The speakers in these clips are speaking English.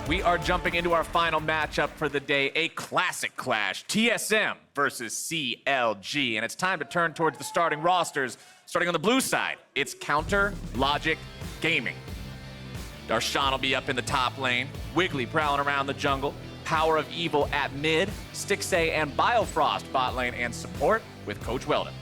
We are jumping into our final matchup for the day, a classic clash, TSM versus CLG. And it's time to turn towards the starting rosters. Starting on the blue side, it's Counter Logic Gaming. Darshan will be up in the top lane, Wiggily prowling around the jungle, PowerOfEvil at mid, Stixxay and Biofrost bot lane and support with Coach Weldon.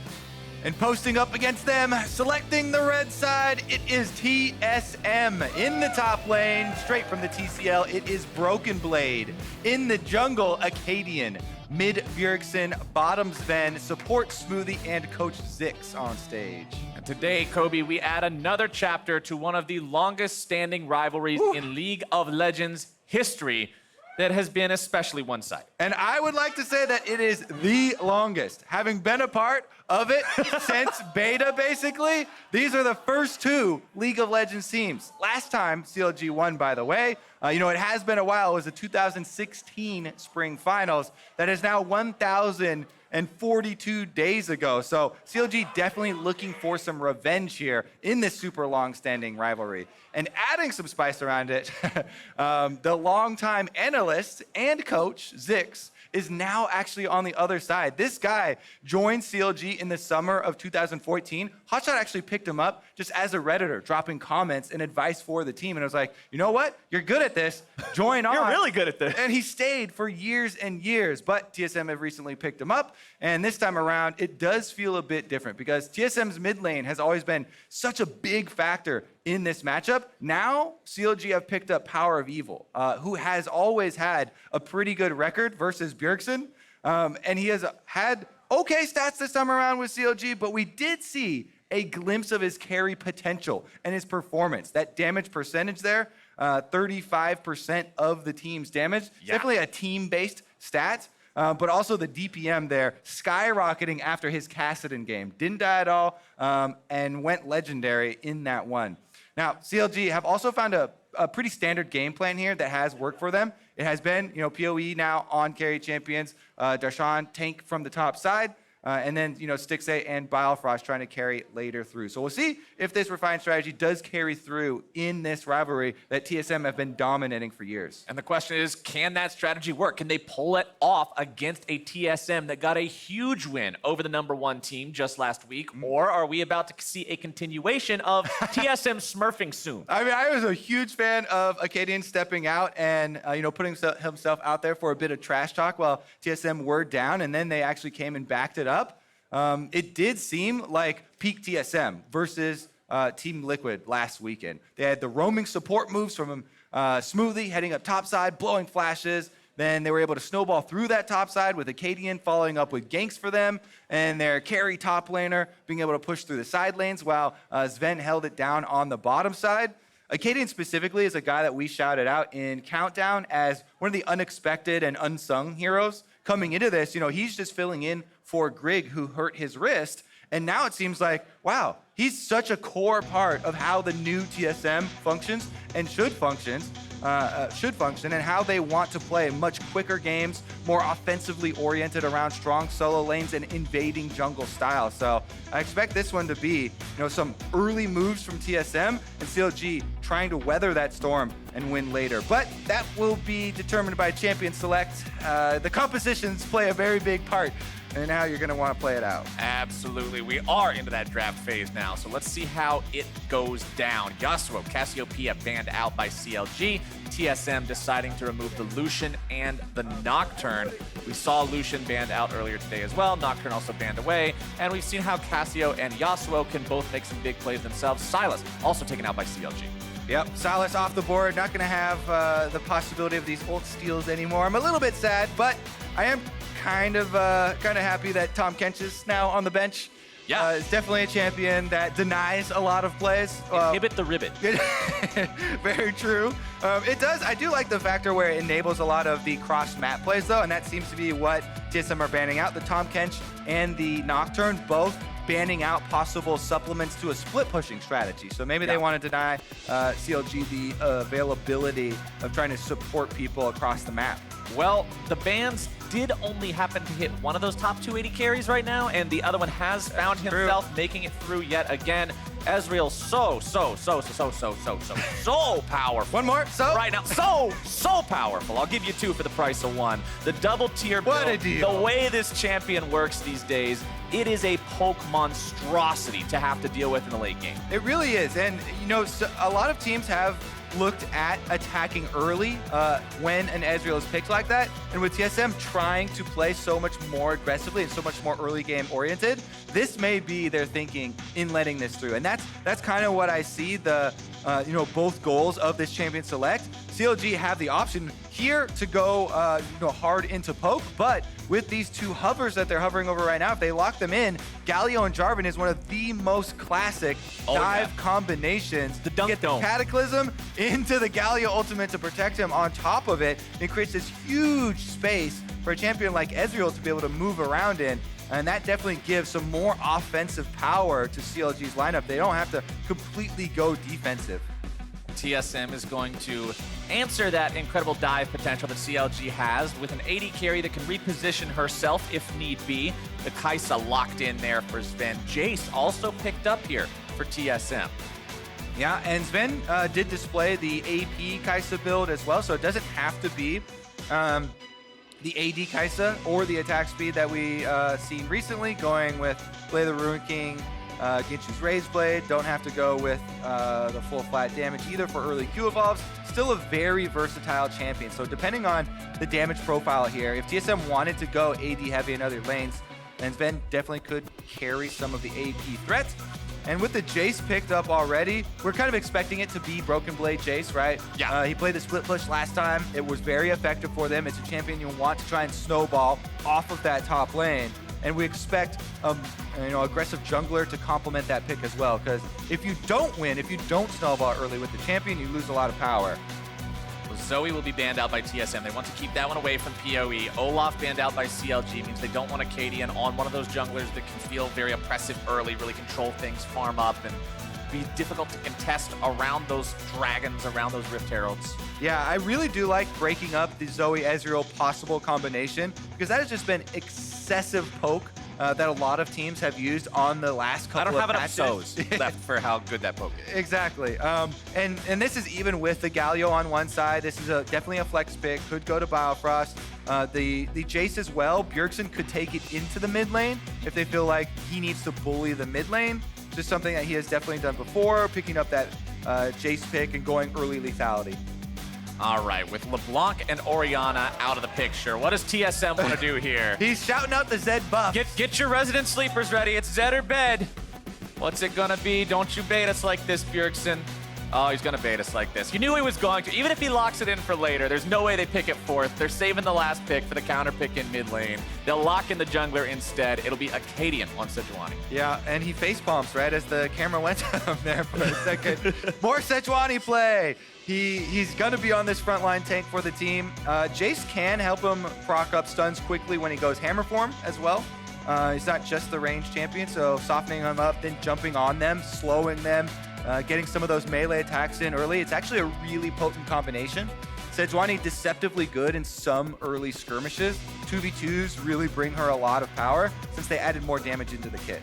And posting up against them, selecting the red side, it is TSM. In the top lane, straight from the TCL, it is Broken Blade. In the jungle, Akaadian. Mid Bjergsen, bottom Zven, support Smoothie, and Coach Zix on stage. And today, Kobe, we add another chapter to one of the longest standing rivalries in League of Legends history that has been especially one-sided. And I would like to say that it is the longest. Having been a part of it since beta, basically, these are the first two League of Legends teams. Last time CLG won, by the way, it has been a while. It was the 2016 Spring Finals. That is now 1,042 days ago. So CLG definitely looking for some revenge here in this super long-standing rivalry. And adding some spice around it, the longtime analyst and coach, Zix, is now actually on the other side. This guy joined CLG in the summer of 2014. Hotshot actually picked him up just as a Redditor, dropping comments and advice for the team. And I was like, you know what? You're good at this. Join on. You're really good at this. And he stayed for years and years. But TSM have recently picked him up. And this time around, it does feel a bit different because TSM's mid lane has always been such a big factor in this matchup. Now, CLG have picked up PowerOfEvil, who has always had a pretty good record versus Bjergsen. And he has had okay stats this time around with CLG, but we did see a glimpse of his carry potential and his performance. That damage percentage there, 35% of the team's damage. Yeah. Definitely a team-based stat. But also the DPM there skyrocketing after his Kassadin game. Didn't die at all and went legendary in that one. Now, CLG have also found a pretty standard game plan here that has worked for them. It has been, PoE now on carry champions, Darshan tank from the top side, and then, Stixxay and Biofrost trying to carry later through. So we'll see if this refined strategy does carry through in this rivalry that TSM have been dominating for years. And the question is, can that strategy work? Can they pull it off against a TSM that got a huge win over the #1 team just last week? Or are we about to see a continuation of TSM smurfing soon? I mean, I was a huge fan of Akaadian stepping out and, putting himself out there for a bit of trash talk while TSM were down, and then they actually came and backed it up. It did seem like peak TSM versus Team Liquid last weekend. They had the roaming support moves from Smoothie heading up topside, blowing flashes. Then they were able to snowball through that topside with Akaadian following up with ganks for them, and their carry top laner being able to push through the side lanes while Zven held it down on the bottom side. Akaadian specifically is a guy that we shouted out in Countdown as one of the unexpected and unsung heroes. Coming into this, he's just filling in for Grig, who hurt his wrist. And now it seems like, wow, he's such a core part of how the new TSM functions and should function, and how they want to play much quicker games, more offensively oriented around strong solo lanes and invading jungle style. So I expect this one to be, some early moves from TSM and CLG trying to weather that storm and win later. But that will be determined by champion select. The compositions play a very big part and how you're going to want to play it out. Absolutely. We are into that draft phase now, so let's see how it goes down. Yasuo, Cassiopeia banned out by CLG. TSM deciding to remove the Lucian and the Nocturne. We saw Lucian banned out earlier today as well. Nocturne also banned away. And we've seen how Cassio and Yasuo can both make some big plays themselves. Sylas also taken out by CLG. Yep, Sylas off the board. Not going to have the possibility of these ult steals anymore. I'm a little bit sad, but I am kind of happy that Tahm Kench is now on the bench. Yeah. It's definitely a champion that denies a lot of plays. Inhibit the ribbit. Very true. It does. I do like the factor where it enables a lot of the cross-map plays, though, and that seems to be what TSM are banning out. The Tahm Kench and the Nocturne both banning out possible supplements to a split pushing strategy. So maybe they want to deny CLG the availability of trying to support people across the map. Well, the bans did only happen to hit one of those top 280 carries right now, and the other one has found himself making it through yet again. Ezreal so powerful. One more. So Right now, so powerful. I'll give you 2 for the price of 1. The double tier build, What a deal. the way this champion works these days, it is a poke monstrosity to have to deal with in the late game. it really is. And, you know, so a lot of teams have looked at attacking early when an Ezreal is picked like that. And with TSM trying to play so much more aggressively and so much more early game oriented, this may be their thinking in letting this through. And that's kind of what I see the, you know, both goals of this champion select. CLG have the option here to go you know, hard into poke, but with these 2 hovers that they're hovering over right now, if they lock them in, Galio and Jarvan is one of the most classic dive combinations. The dunk Get the dome. Cataclysm into the Galio ultimate to protect him on top of it. It creates this huge space for a champion like Ezreal to be able to move around in. And that definitely gives some more offensive power to CLG's lineup. They don't have to completely go defensive. TSM is going to answer that incredible dive potential that CLG has with an AD carry that can reposition herself if need be. The Kai'Sa locked in there for Zven. Jayce also picked up here for TSM. Yeah, and Zven did display the AP Kai'Sa build as well, so it doesn't have to be the AD Kai'Sa or the attack speed that we seen recently, going with Play the Ruin King, Ginchu's Razed Blade. Don't have to go with the full flat damage either for early Q evolves. Still a very versatile champion. So depending on the damage profile here, if TSM wanted to go AD heavy in other lanes, then Zven definitely could carry some of the AP threats. And with the Jayce picked up already, we're kind of expecting it to be Broken Blade Jayce, right? Yeah. He played the split push last time. It was very effective for them. It's a champion you want to try and snowball off of that top lane. And we expect you know, aggressive jungler to complement that pick as well. Because if you don't win, if you don't snowball early with the champion, you lose a lot of power. Well, Zoe will be banned out by TSM. They want to keep that one away from PoE. Olaf banned out by CLG means they don't want Akaadian on one of those junglers that can feel very oppressive early, really control things, farm up, and be difficult to contest around those dragons, around those Rift Heralds. Yeah, I really do like breaking up the Zoe Ezreal possible combination, because that has just been excessive poke that a lot of teams have used on the last couple of matches. I don't have enough Zoes left for how good that poke is. Exactly. And this is even with the Galio on one side. This is definitely a flex pick. Could go to Biofrost. The Jayce as well. Bjergsen could take it into the mid lane if they feel like he needs to bully the mid lane. Just something that he has definitely done before, picking up that Jayce pick and going early lethality. All right, with LeBlanc and Orianna out of the picture, what does TSM want to do here? He's shouting out the Zed buff. Get your resident sleepers ready. It's Zed or bed. What's it gonna be? Don't you bait us like this, Bjergsen. Oh, he's gonna bait us like this. You knew he was going to. Even if he locks it in for later, there's no way they pick it fourth. They're saving the last pick for the counter pick in mid lane. They'll lock in the jungler instead. It'll be Akaadian on Sejuani. Yeah, and he face palms right as the camera went to him there for a second. More Sejuani play. He's gonna be on this frontline tank for the team. Jayce can help him proc up stuns quickly when he goes hammer form as well. He's not just the range champion, so softening them up, then jumping on them, slowing them, getting some of those melee attacks in early. It's actually a really potent combination. Sejuani deceptively good in some early skirmishes. 2v2s really bring her a lot of power since they added more damage into the kit.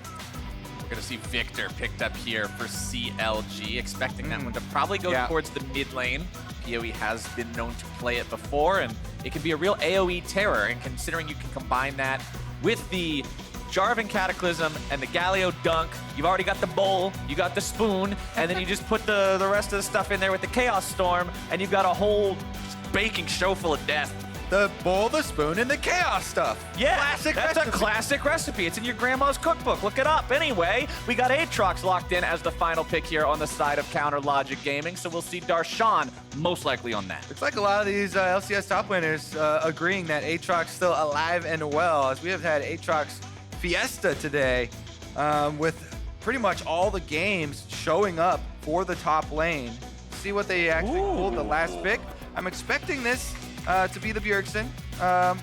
We're gonna see Viktor picked up here for CLG, expecting that one to probably go towards the mid lane. PoE has been known to play it before, and it can be a real AoE terror, and considering you can combine that with the Jarvan Cataclysm and the Galio dunk, you've already got the bowl, you got the spoon, and then you just put the rest of the stuff in there with the Chaos Storm, and you've got a whole baking show full of death. The bowl, the spoon, and the chaos stuff. Yeah, classic that's recipe. A classic recipe. It's in your grandma's cookbook. Look it up. Anyway, we got Aatrox locked in as the final pick here on the side of Counter Logic Gaming, so we'll see Darshan most likely on that. Looks like a lot of these LCS top winners agreeing that Aatrox still alive and well, as we have had Aatrox Fiesta today with pretty much all the games showing up for the top lane. See what they actually pulled the last pick. I'm expecting this to be the Bjergsen,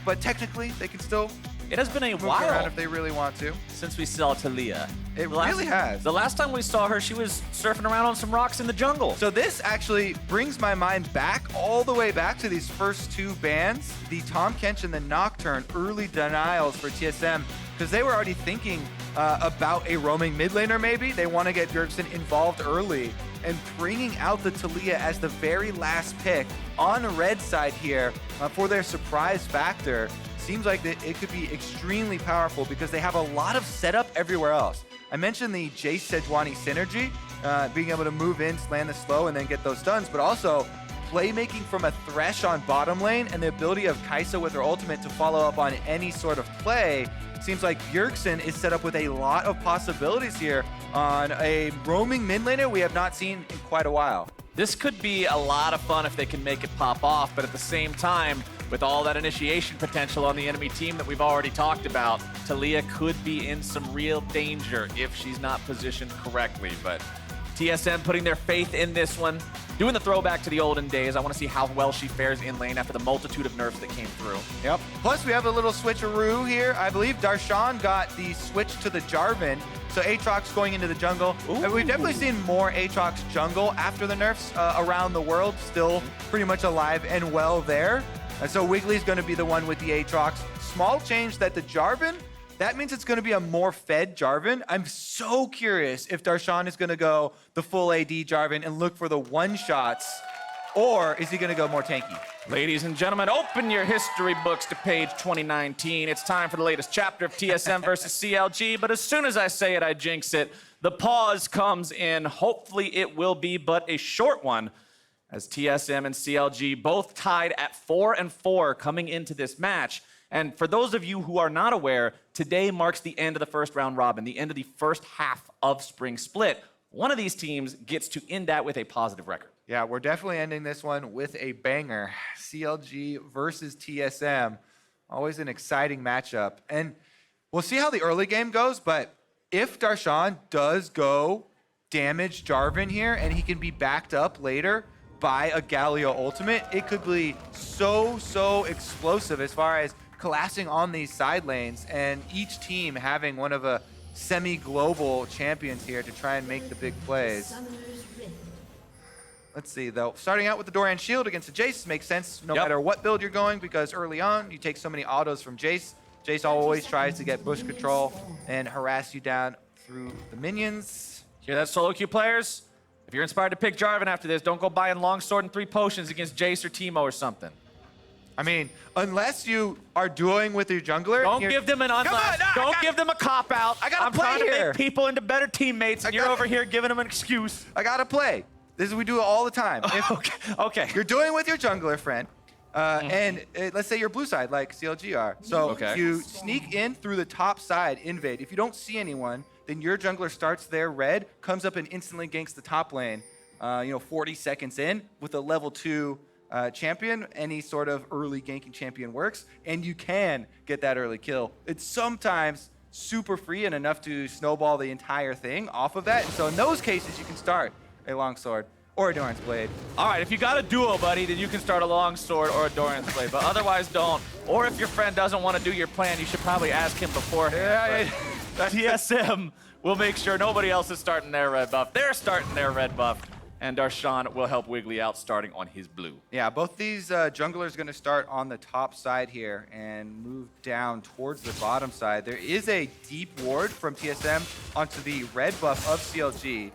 but technically they can still It has been a move while around if they really want to. since we saw Taliyah. It really has. The last time we saw her, she was surfing around on some rocks in the jungle. So this actually brings my mind back, all the way back to these first 2 bans, the Tahm Kench and the Nocturne early denials for TSM, because they were already thinking about a roaming mid laner maybe. They want to get Bjergsen involved early, and bringing out the Taliyah as the very last pick on the red side here for their surprise factor seems like that it could be extremely powerful because they have a lot of setup everywhere else. I mentioned the Jayce Sejuani synergy, being able to move in, land the slow, and then get those stuns, but also playmaking from a Thresh on bottom lane and the ability of Kai'Sa with her ultimate to follow up on any sort of play. Seems like Bjergsen is set up with a lot of possibilities here on a roaming mid laner we have not seen in quite a while. This could be a lot of fun if they can make it pop off, but at the same time, with all that initiation potential on the enemy team that we've already talked about, Taliyah could be in some real danger if she's not positioned correctly. But TSM putting their faith in this one, doing the throwback to the olden days. I want to see how well she fares in lane after the multitude of nerfs that came through. Yep. Plus, we have a little switcheroo here. I believe Darshan got the switch to the Jarvan. So Aatrox going into the jungle. And we've definitely seen more Aatrox jungle after the nerfs around the world. Still pretty much alive and well there. And so Wigglily's going to be the one with the Aatrox. Small change that the Jarvan, that means it's going to be a more fed Jarvan. I'm so curious if Darshan is going to go the full AD Jarvan and look for the one-shots, or is he going to go more tanky? Ladies and gentlemen, open your history books to page 2019. It's time for the latest chapter of TSM versus CLG, but as soon as I say it, I jinx it. The pause comes in. Hopefully it will be but a short one, as TSM and CLG both tied at 4-4 coming into this match. And for those of you who are not aware, today marks the end of the first round robin, the end of the first half of Spring Split. One of these teams gets to end that with a positive record. Yeah, we're definitely ending this one with a banger. CLG versus TSM. Always an exciting matchup. And we'll see how the early game goes, but if Darshan does go damage Jarvan here and he can be backed up later by a Galio ultimate, it could be so explosive as far as collapsing on these side lanes and each team having one of a semi-global champions here to try and make the big plays. Let's see, though. Starting out with the Doran Shield against the Jayce makes sense no matter what build you're going, because early on, you take so many autos from Jayce. Jayce always tries to get bush control and harass you down through the minions. Hear that, solo queue players? If you're inspired to pick Jarvan after this, don't go buying Longsword and 3 potions against Jayce or Teemo or something. I mean, unless you are dueling with your jungler. Don't give them an unless. Don't give them a cop-out. I gotta I'm play trying to here. make people into better teammates, and you're over here giving them an excuse. I gotta play. This is we do it all the time. If Okay. you're doing with your jungler friend, and let's say you're blue side like CLG are. So you sneak in through the top side, invade. If you don't see anyone, then your jungler starts there red, comes up and instantly ganks the top lane. 40 seconds in with a level 2 champion, any sort of early ganking champion works, and you can get that early kill. It's sometimes super free and enough to snowball the entire thing off of that. And so in those cases, you can start a longsword or a Doran's Blade. All right, if you got a duo, buddy, then you can start a longsword or a Doran's Blade, but otherwise don't. Or if your friend doesn't want to do your plan, you should probably ask him beforehand. TSM will make sure nobody else is starting their red buff. They're starting their red buff, and Darshan will help Wiggily out starting on his blue. Yeah, both these junglers going to start on the top side here and move down towards the bottom side. There is a deep ward from TSM onto the red buff of CLG.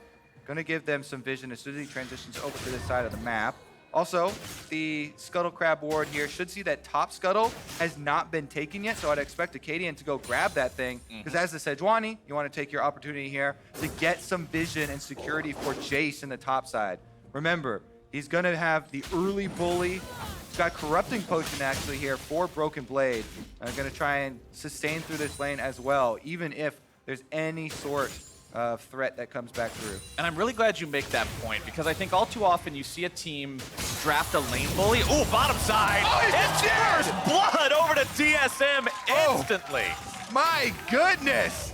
Going to give them some vision as soon as he transitions over to this side of the map. Also, the Scuttle Crab ward here should see that top Scuttle has not been taken yet, so I'd expect Akaadian to go grab that thing, because as the Sejuani, you want to take your opportunity here to get some vision and security for Jayce in the top side. Remember, he's going to have the early bully. He's got Corrupting Potion actually here for Broken Blade. Going to try and sustain through this lane as well, even if there's any sort of threat that comes back through. And I'm really glad you make that point, because I think all too often you see a team draft a lane bully. Ooh, bottom side. Oh, it's first blood over to TSM instantly. My goodness.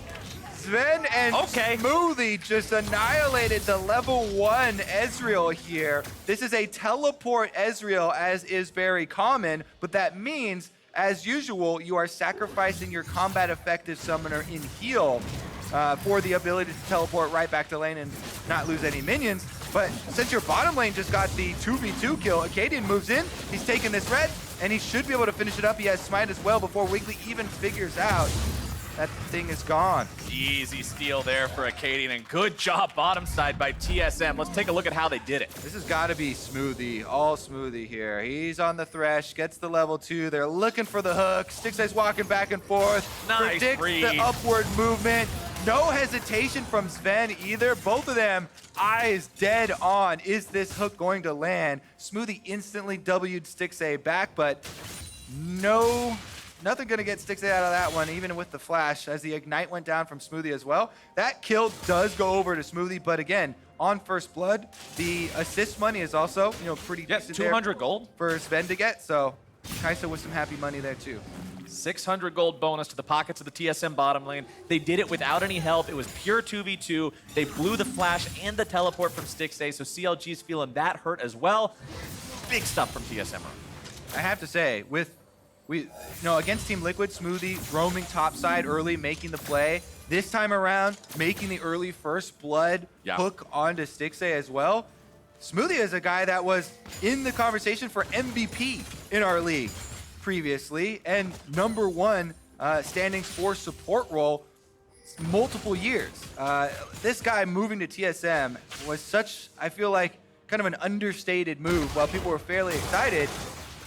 Zven and Smoothie just annihilated the level 1 Ezreal here. This is a teleport Ezreal, as is very common, but that means, as usual, you are sacrificing your combat effective summoner in heal for the ability to teleport right back to lane and not lose any minions. But since your bottom lane just got the 2v2 kill, Akaadian moves in, he's taking this red, and he should be able to finish it up. He has smite as well before Wiggily even figures out that thing is gone. Easy steal there for Akaadian, and good job bottom side by TSM. Let's take a look at how they did it. This has got to be Smoothie, all Smoothie here. He's on the Thresh, gets the level 2. They're looking for the hook. Stixxay's walking back and forth. Nice predicts read. the upward movement. No hesitation from Zven either. Both of them, eyes dead on. Is this hook going to land? Smoothie instantly W'd Stixxay back, but nothing going to get Stixxay out of that one, even with the flash, as the Ignite went down from Smoothie as well. That kill does go over to Smoothie, but again, on first blood, the assist money is also, pretty decent 200 there gold for Zven to get, so Kai'Sa with some happy money there too. 600 gold bonus to the pockets of the TSM bottom lane. They did it without any help. It was pure 2v2. They blew the flash and the teleport from Stixxay, so CLG's feeling that hurt as well. Big stuff from TSM. I have to say, against Team Liquid, Smoothie roaming topside early, making the play. This time around, making the early first blood hook onto Stixxay as well. Smoothie is a guy that was in the conversation for MVP in our league previously, and #1 standings for support role multiple years. This guy moving to TSM was such, I feel like, kind of an understated move. While people were fairly excited,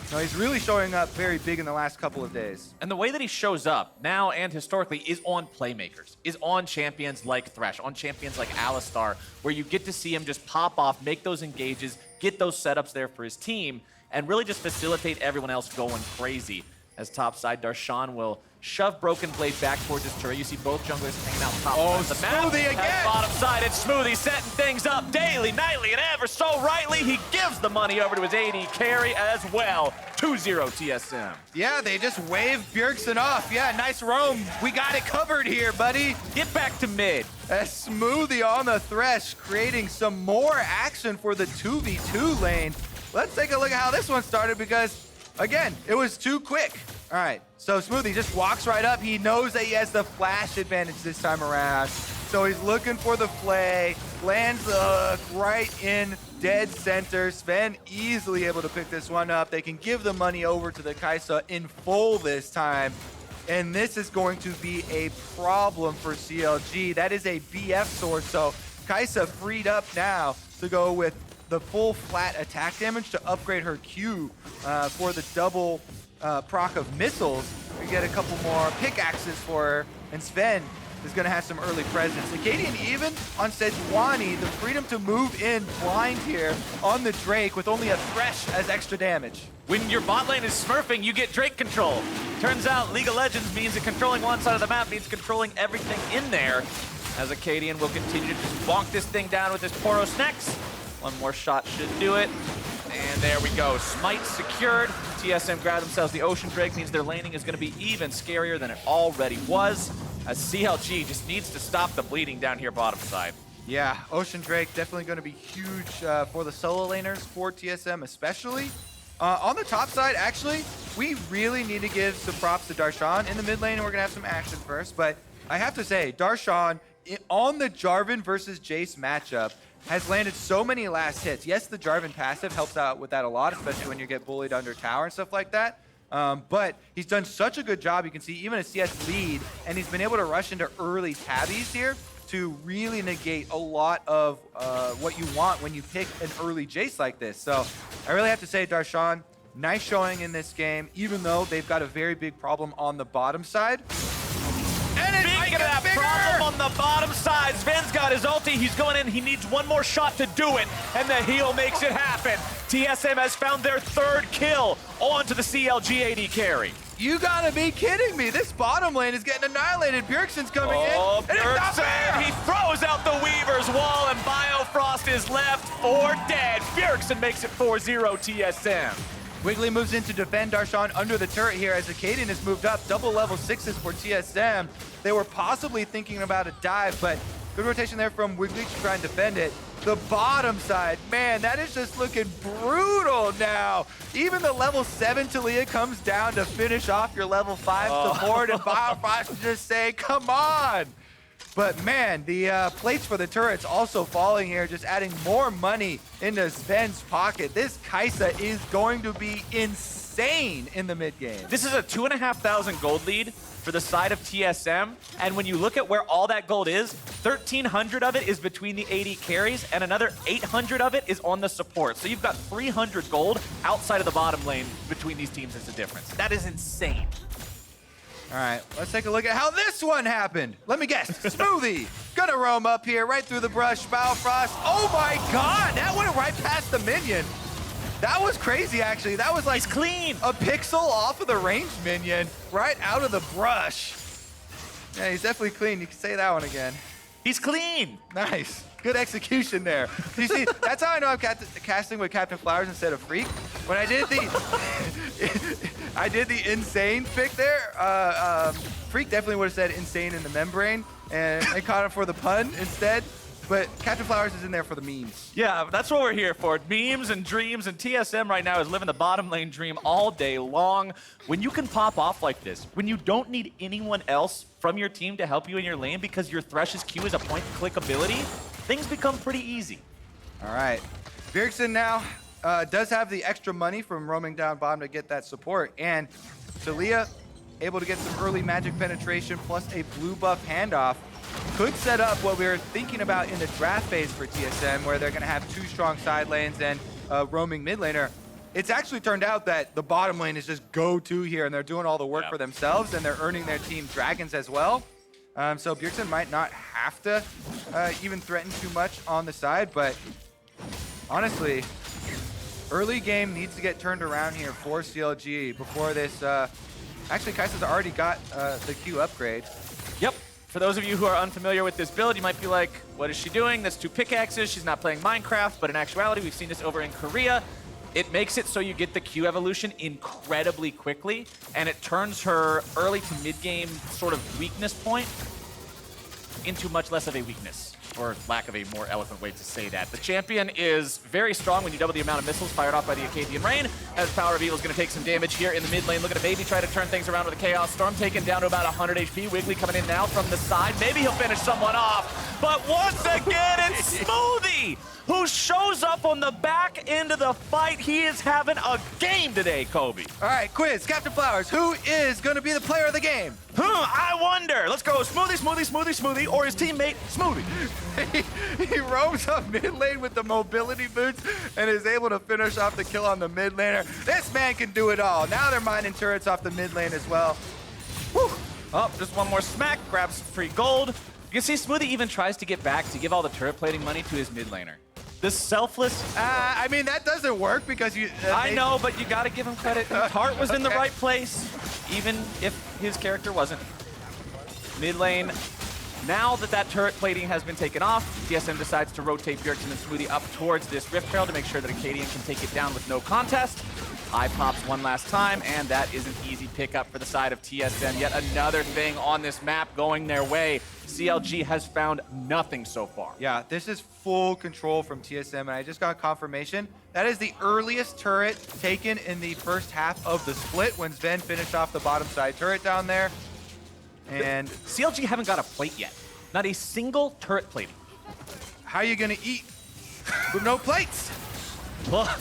he's really showing up very big in the last couple of days. And the way that he shows up now and historically is on playmakers, is on champions like Thresh, on champions like Alistar, where you get to see him just pop off, make those engages, get those setups there for his team, and really just facilitate everyone else going crazy. As topside, Darshan will shove Broken Blade back towards his turret. You see both junglers hanging out top of the map. Smoothie again! At bottom side, it's Smoothie setting things up daily, nightly, and ever so rightly. He gives the money over to his AD carry as well. 2-0 TSM. Yeah, they just waved Bjergsen off. Yeah, nice roam. We got it covered here, buddy. Get back to mid. A Smoothie on the Thresh, creating some more action for the 2v2 lane. Let's take a look at how this one started because, again, it was too quick. All right, so Smoothie just walks right up. He knows that he has the flash advantage this time around. So he's looking for the play, lands the hook right in dead center. Zven easily able to pick this one up. They can give the money over to the Kai'Sa in full this time. And this is going to be a problem for CLG. That is a BF source, so Kai'Sa freed up now to go with the full flat attack damage to upgrade her Q for the double proc of missiles. We get a couple more pickaxes for her, and Zven is going to have some early presence. Akaadian even on Sejuani, the freedom to move in blind here on the Drake with only a Thresh as extra damage. When your bot lane is smurfing, you get Drake control. Turns out League of Legends means that controlling one side of the map means controlling everything in there, as Akaadian will continue to just bonk this thing down with his Poros next. One more shot should do it. And there we go. Smite secured. TSM grab themselves the Ocean Drake, means their laning is going to be even scarier than it already was, as CLG just needs to stop the bleeding down here bottom side. Yeah, Ocean Drake definitely going to be huge for the solo laners, for TSM especially. On the top side, actually, we really need to give some props to Darshan. In the mid lane, we're going to have some action first, but I have to say, Darshan, on the Jarvan versus Jayce matchup, has landed so many last hits. Yes, the Jarvan passive helps out with that a lot, especially when you get bullied under tower and stuff like that. But he's done such a good job. You can see even a CS lead, and he's been able to rush into early tabbies here to really negate a lot of what you want when you pick an early Jayce like this. So I really have to say, Darshan, nice showing in this game, even though they've got a very big problem on the bottom side. And it might get that bigger! Problem on the bottom side. Zven's got his ulti. He's going in. He needs one more shot to do it, and the heal makes it happen. TSM has found their third kill onto the CLG AD carry. You gotta be kidding me. This bottom lane is getting annihilated. Bjergsen's coming in. And it's not fair. He throws out the Weaver's wall, and Biofrost is left for dead. Bjergsen makes it 4-0 TSM. Wiggily moves in to defend Darshan under the turret here as Akaadian has moved up. Double level 6s for TSM. They were possibly thinking about a dive, but good rotation there from Wiggily to try and defend it. The bottom side, man, that is just looking brutal now. Even the level 7 Taliyah comes down to finish off your level 5 support, and Biofrost just say, come on. But man, the plates for the turrets also falling here, just adding more money into Zven's pocket. This Kai'Sa is going to be insane in the mid game. This is a 2,500 gold lead for the side of TSM, and when you look at where all that gold is, 1,300 of it is between the AD carries, and another 800 of it is on the support. So you've got 300 gold outside of the bottom lane between these teams as a difference. That is insane. All right, let's take a look at how this one happened. Let me guess, Smoothie, gonna roam up here, right through the brush, Biofrost. Oh my God, that went right past the minion. That was crazy, actually. That was like He's clean. A pixel off of the ranged minion, right out of the brush. Yeah, he's definitely clean. You can say that one again. He's clean. Nice. Good execution there. You see, that's how I know I'm casting with Captain Flowers instead of Freak. When I did the insane pick there, Freak definitely would have said insane in the membrane, and I caught him for the pun instead. But Captain Flowers is in there for the memes. Yeah, that's what we're here for. Memes and dreams, and TSM right now is living the bottom lane dream all day long. When you can pop off like this, when you don't need anyone else from your team to help you in your lane because your Thresh's Q is a point-and-click ability, things become pretty easy. All right. Bjergsen now does have the extra money from roaming down bottom to get that support. And Taliyah able to get some early magic penetration plus a blue buff handoff. Could set up what we were thinking about in the draft phase for TSM, where they're going to have two strong side lanes and a roaming mid laner. It's actually turned out that the bottom lane is just go-to here, and they're doing all the work for themselves, and they're earning their team dragons as well. So Bjergsen might not have to even threaten too much on the side, but honestly, early game needs to get turned around here for CLG before this. Actually, Kai'Sa's already got the Q upgrade. Yep. For those of you who are unfamiliar with this build, you might be like, what is she doing? That's 2 pickaxes. She's not playing Minecraft, but in actuality, we've seen this over in Korea. It makes it so you get the Q evolution incredibly quickly, and it turns her early to mid-game sort of weakness point into much less of a weakness, for lack of a more eloquent way to say that. The champion is very strong when you double the amount of missiles fired off by the Akaadian Rain, as PowerOfEvil is going to take some damage here in the mid lane. Look at a maybe try to turn things around with a Chaos Storm, taken down to about 100 HP. Wiggily coming in now from the side. Maybe he'll finish someone off, but once again, it's Smoothie who shows up on the back end of the fight. He is having a game today, Kobe. All right, quiz, Captain Flowers, who is going to be the player of the game? I wonder. Let's go Smoothie, Smoothie, Smoothie, Smoothie, or his teammate, Smoothie. He roams up mid lane with the mobility boots and is able to finish off the kill on the mid laner. This man can do it all. Now they're mining turrets off the mid lane as well. Whew. Oh, just one more smack, grabs some free gold. You can see Smoothie even tries to get back to give all the turret plating money to his mid laner. This selfless... I mean, that doesn't work because you... I know, but you got to give him credit. His heart was in the right place, even if his character wasn't. Mid lane, now that that turret plating has been taken off, TSM decides to rotate Bjergsen and Smoothie up towards this Rift Trail to make sure that Akaadian can take it down with no contest. Eye pops one last time, and that is an easy pickup for the side of TSM. Yet another thing on this map going their way. CLG has found nothing so far. Yeah, this is full control from TSM, and I just got confirmation. That is the earliest turret taken in the first half of the split when Zven finished off the bottom side turret down there. And CLG haven't got a plate yet. Not a single turret plating. How are you gonna eat with no plates? Well,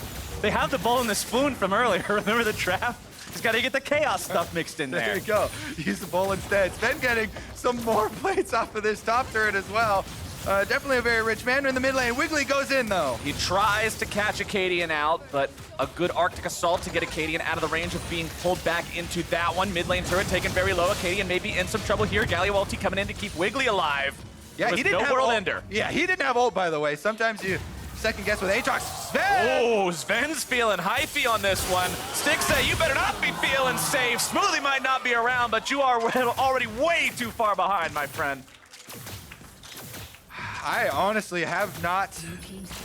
they have the bowl and the spoon from earlier. Remember the trap? He's got to get the chaos stuff mixed in there. There you go. Use the bowl instead. Zven getting some more plates off of this top turret as well. Definitely a very rich man in the mid lane. Wiggily goes in, though. He tries to catch Akaadian out, but a good Arctic Assault to get Akaadian out of the range of being pulled back into that one. Mid lane turret taken very low. Akaadian may be in some trouble here. Galio ulti coming in to keep Wiggily alive. Yeah, he didn't have world ender. Yeah, he didn't have ult, by the way. Sometimes you second guess with Aatrox. Zven! Oh, Zven's feeling hyphy on this one. Stixxay, you better not be feeling safe. Smoothie might not be around, but you are already way too far behind, my friend. I honestly have not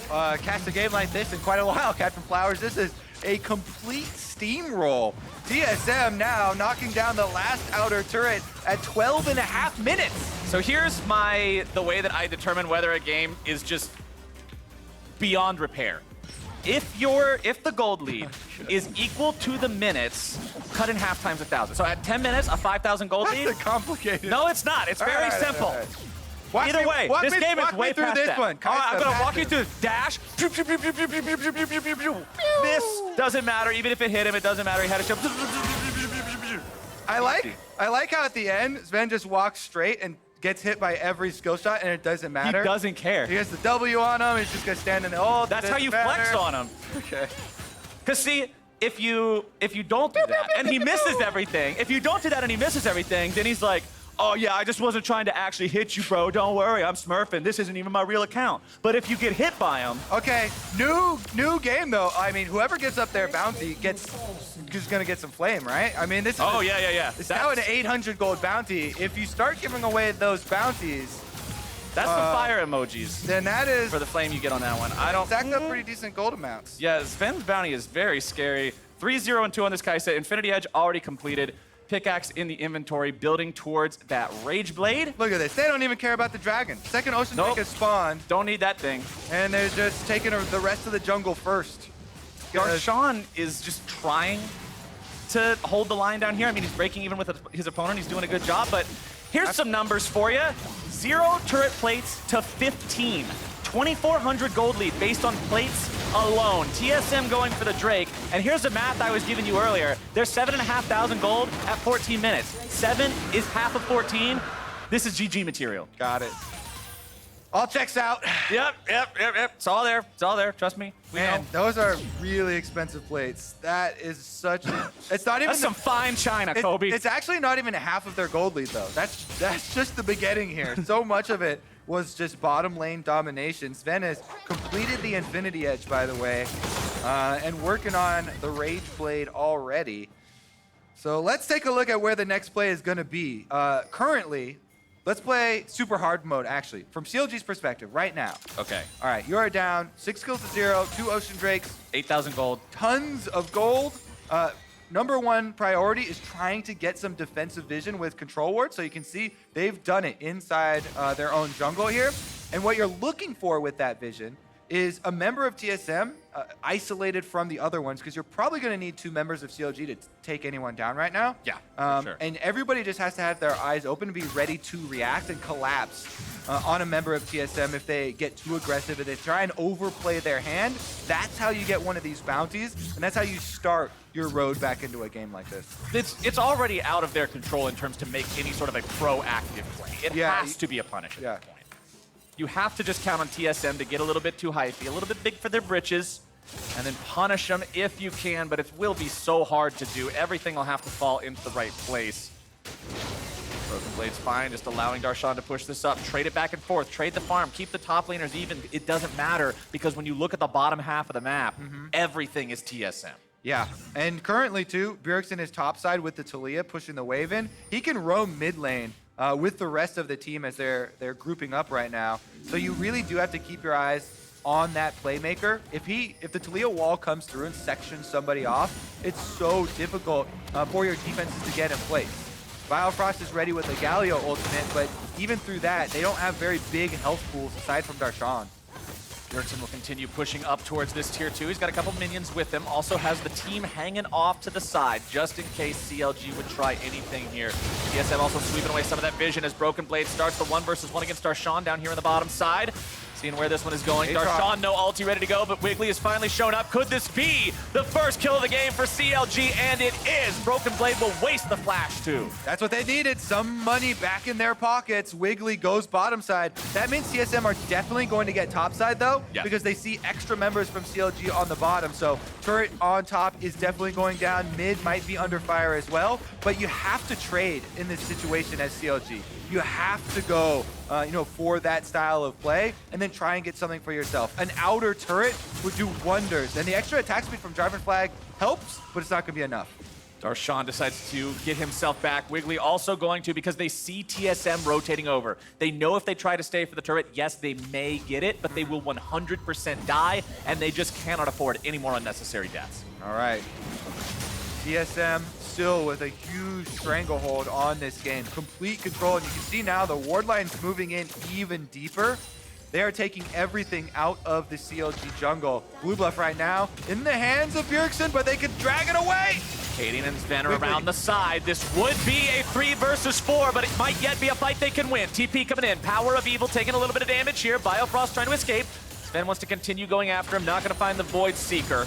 cast a game like this in quite a while, Captain Flowers. This is a complete steamroll. TSM now knocking down the last outer turret at 12.5 minutes. So here's the way that I determine whether a game is just beyond repair. If the gold lead is equal to the minutes, cut in half times 1,000. So at 10 minutes, a 5,000 gold lead. That's complicated. No, it's not. It's very simple. All right. Either way, this game is way through past this that. one. All right, I'm Kai'Sa, gonna walk you through dash. This doesn't matter. Even if it hit him, it doesn't matter. He had a jump. I like how at the end, Zven just walks straight and gets hit by every skill shot, and it doesn't matter. He doesn't care. He has the W on him. He's just gonna stand in the. Oh, That's how you flex on him. Okay. Cause see, if you don't do that and he misses everything, if you don't do that and he misses everything, then he's like, oh yeah, I just wasn't trying to actually hit you, bro. Don't worry, I'm smurfing. This isn't even my real account. But if you get hit by him, Okay, new game though. I mean, whoever gets up their bounty is gonna get some flame, right? I mean, this is yeah. It's now an 800 gold bounty. If you start giving away those bounties, That's the fire emojis then that is for the flame you get on that one. I don't. stacked up pretty decent gold amounts. Yeah, Zven's bounty is very scary. 3-0 and 2 on this Kai'Sa. Infinity Edge already completed. Pickaxe in the inventory, building towards that Rage Blade. Look at this. They don't even care about the dragon. Second Ocean Drake has spawned, Don't need that thing. and they're just taking the rest of the jungle first. Darshan is just trying to hold the line down here. I mean, he's breaking even with his opponent. He's doing a good job, but here's some numbers for you. 0 turret plates to 15. 2,400 gold lead based on plates alone. TSM going for the Drake. And here's the math I was giving you earlier. There's 7,500 gold at 14 minutes. 7 is half of 14. This is GG material. Got it. All checks out. Yep. It's all there. It's all there. Trust me. We Man, know. those are really expensive plates. That is such. It's not even. That's some fine china, Kobe. It's actually not even half of their gold lead though. That's just the beginning here. So much of it was just bottom lane domination. Zven has completed the Infinity Edge, by the way, and working on the Rage Blade already. So let's take a look at where the next play is going to be. Currently, let's play super hard mode, actually, from CLG's perspective, right now. Okay. All right, you are down 6 kills to 0, 2 Ocean Drakes, 8,000 gold. tons of gold. Number one priority is trying to get some defensive vision with control wards. So you can see they've done it inside their own jungle here. And what you're looking for with that vision is a member of TSM isolated from the other ones, because you're probably going to need 2 members of CLG to take anyone down right now. Yeah, for sure. And everybody just has to have their eyes open to be ready to react and collapse on a member of TSM if they get too aggressive and they try and overplay their hand. That's how you get one of these bounties, and that's how you start your road back into a game like this. It's already out of their control in terms to make any sort of a proactive play. It has to be a punish at this point. You have to just count on TSM to get a little bit too hypey, a little bit big for their britches, and then punish them if you can, but it will be so hard to do. Everything will have to fall into the right place. Broken Blade's fine, just allowing Darshan to push this up. Trade it back and forth, trade the farm, keep the top laners even. It doesn't matter, because when you look at the bottom half of the map, everything is TSM. Yeah, and currently too, Bjergsen is topside with the Taliyah pushing the wave in. He can roam mid lane with the rest of the team as they're grouping up right now. So you really do have to keep your eyes on that playmaker. If the Taliyah wall comes through and sections somebody off, it's so difficult for your defenses to get in place. Biofrost is ready with a Galio ultimate, but even through that, they don't have very big health pools aside from Darshan. Bjergsen will continue pushing up towards this tier 2. He's got a couple minions with him. Also has the team hanging off to the side just in case CLG would try anything here. TSM also sweeping away some of that vision as Broken Blade starts the 1 versus 1 against Darshan down here on the bottom side. Seeing where this one is going. Darshan, no ulti ready to go, but Wiggily has finally shown up. Could this be the first kill of the game for CLG? And it is. Broken Blade will waste the flash too. That's what they needed. Some money back in their pockets. Wiggily goes bottom side. That means TSM are definitely going to get top side though, because they see extra members from CLG on the bottom. So turret on top is definitely going down. Mid might be under fire as well, but you have to trade in this situation as CLG. You have to go for that style of play and then try and get something for yourself. An outer turret would do wonders, and the extra attack speed from Jarvan IV helps, but it's not going to be enough. Darshan decides to get himself back. Wiggily also going to, because they see TSM rotating over. They know if they try to stay for the turret, yes, they may get it, but they will 100% die, and they just cannot afford any more unnecessary deaths. All right. TSM still with a huge stranglehold on this game. Complete control, and you can see now the ward line's moving in even deeper. They are taking everything out of the CLG jungle. Blue buff right now in the hands of Bjergsen, but they can drag it away. Akaadian and Zven are around the side. This would be a 3 versus 4, but it might yet be a fight they can win. TP coming in. Power of Evil taking a little bit of damage here. Biofrost trying to escape. Zven wants to continue going after him. Not going to find the Void Seeker.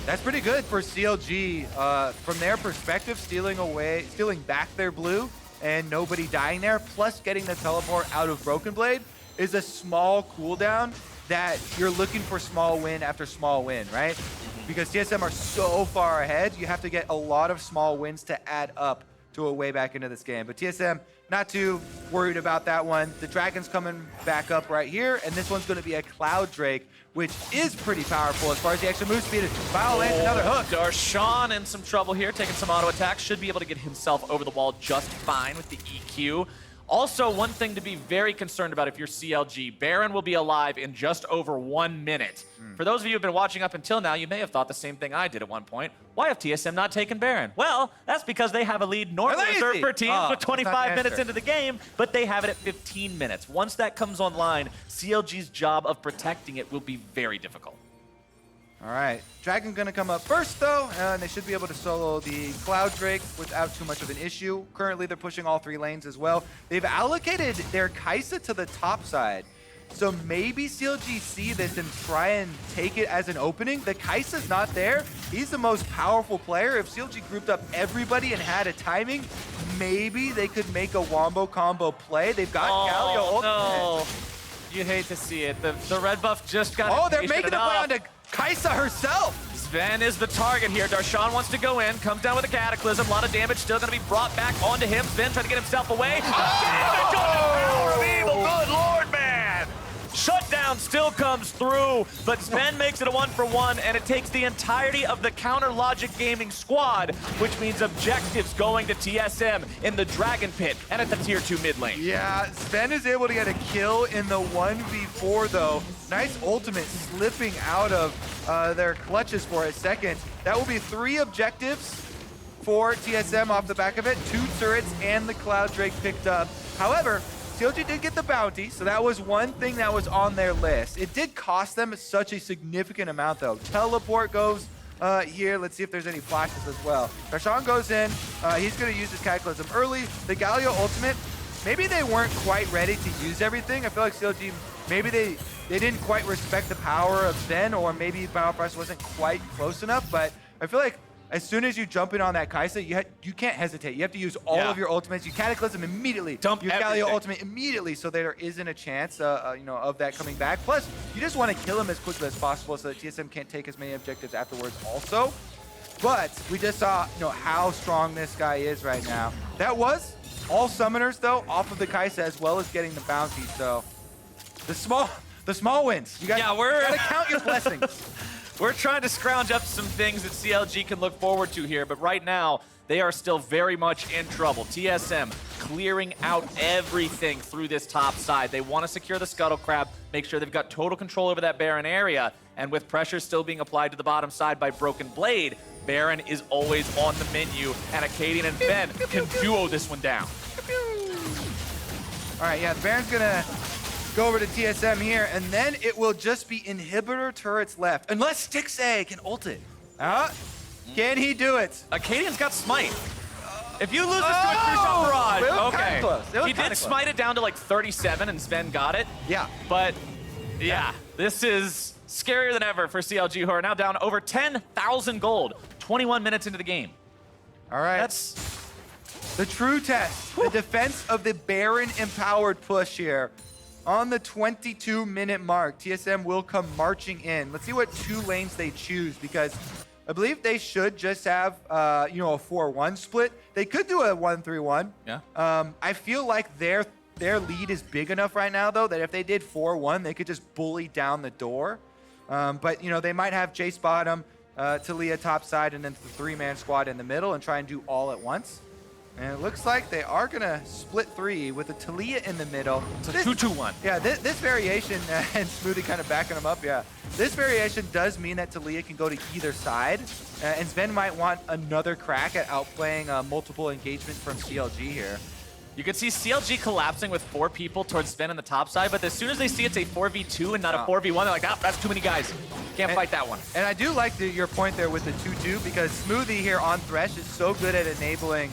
That's pretty good for CLG. From their perspective, stealing back their blue and nobody dying there, plus getting the teleport out of Broken Blade is a small cooldown that you're looking for small win after small win, right? Because TSM are so far ahead, you have to get a lot of small wins to add up to a way back into this game. But TSM, not too worried about that one. The Dragon's coming back up right here, and this one's going to be a Cloud Drake, which is pretty powerful as far as the extra move speed. Bio lands another hook. Darshan in some trouble here, taking some auto attacks. Should be able to get himself over the wall just fine with the EQ. Also, one thing to be very concerned about if you're CLG, Baron will be alive in just over 1 minute. For those of you who have been watching up until now, you may have thought the same thing I did at one point. Why have TSM not taken Baron? Well, that's because they have a lead normally reserved for teams with 25 minutes into the game, but they have it at 15 minutes. Once that comes online, CLG's job of protecting it will be very difficult. All right, Dragon gonna come up first though, and they should be able to solo the Cloud Drake without too much of an issue. Currently, they're pushing all 3 lanes as well. They've allocated their Kai'Sa to the top side. So maybe CLG see this and try and take it as an opening. The Kai'Sa's not there. He's the most powerful player. If CLG grouped up everybody and had a timing, maybe they could make a wombo combo play. They've got Galio ultimate. No. You hate to see it. The red buff just got they're making a play onto Kai'Sa herself. Zven is the target here. Darshan wants to go in, comes down with a Cataclysm. A lot of damage still going to be brought back onto him. Zven trying to get himself away. Damage on the Power of Evil. Good lord, man. Shutdown still comes through, but Zven makes it a 1-for-1, and it takes the entirety of the Counter Logic Gaming squad, which means objectives going to TSM in the Dragon Pit and at the Tier 2 mid lane. Yeah, Zven is able to get a kill in the 1v4 though. Nice ultimate slipping out of their clutches for a second. That will be 3 objectives for TSM off the back of it. 2 turrets and the Cloud Drake picked up. However, CLG did get the bounty, so that was one thing that was on their list. It did cost them such a significant amount though. Teleport goes here. Let's see if there's any flashes as well. Darshan goes in. He's going to use his Cataclysm early. The Galio ultimate, maybe they weren't quite ready to use everything. I feel like CLG, maybe they didn't quite respect the power of Zven, or maybe Biofrost wasn't quite close enough, but I feel like as soon as you jump in on that Kai'Sa, you can't hesitate. You have to use all of your ultimates. You Cataclysm immediately. Dump your everything. Galio ultimate immediately, so there isn't a chance, of that coming back. Plus, you just want to kill him as quickly as possible so that TSM can't take as many objectives afterwards also. But we just saw, how strong this guy is right now. That was all summoners though, off of the Kai'Sa, as well as getting the bounty. So the small wins. You gotta count your blessings. We're trying to scrounge up some things that CLG can look forward to here, but right now, they are still very much in trouble. TSM clearing out everything through this top side. They want to secure the Scuttle Crab, make sure they've got total control over that Baron area, and with pressure still being applied to the bottom side by Broken Blade, Baron is always on the menu, and Akaadian and Zven can duo this one down. All right, yeah, the Baron's gonna go over to TSM here, and then it will just be inhibitor turrets left. Unless Stixxay can ult it. Can he do it? Akaadian's got Smite. If you lose this to a Crucial Barrage, it was okay. kinda close. It was He kinda did close. smite it down to like 37, and Zven got it. Yeah. But, yeah, this is scarier than ever for CLG, who are now down over 10,000 gold, 21 minutes into the game. All right. That's the true test. The defense of the Baron empowered push here. On the 22-minute mark, TSM will come marching in. Let's see what 2 lanes they choose, because I believe they should just have, a 4-1 split. They could do a 1-3-1. Yeah. I feel like their lead is big enough right now, though, that if they did 4-1, they could just bully down the door. But, they might have Jayce bottom, Taliyah top side, and then the 3-man squad in the middle and try and do all at once. And it looks like they are going to split 3 with a Taliyah in the middle. It's a 2-2-1. Yeah, this variation, and Smoothie kind of backing him up, yeah. This variation does mean that Taliyah can go to either side, and Zven might want another crack at outplaying multiple engagements from CLG here. You can see CLG collapsing with 4 people towards Zven on the top side, but as soon as they see it's a 4v2 and not a 4v1, they're like, that's too many guys. Can't fight that one. And I do like your point there with the 2-2 because Smoothie here on Thresh is so good at enabling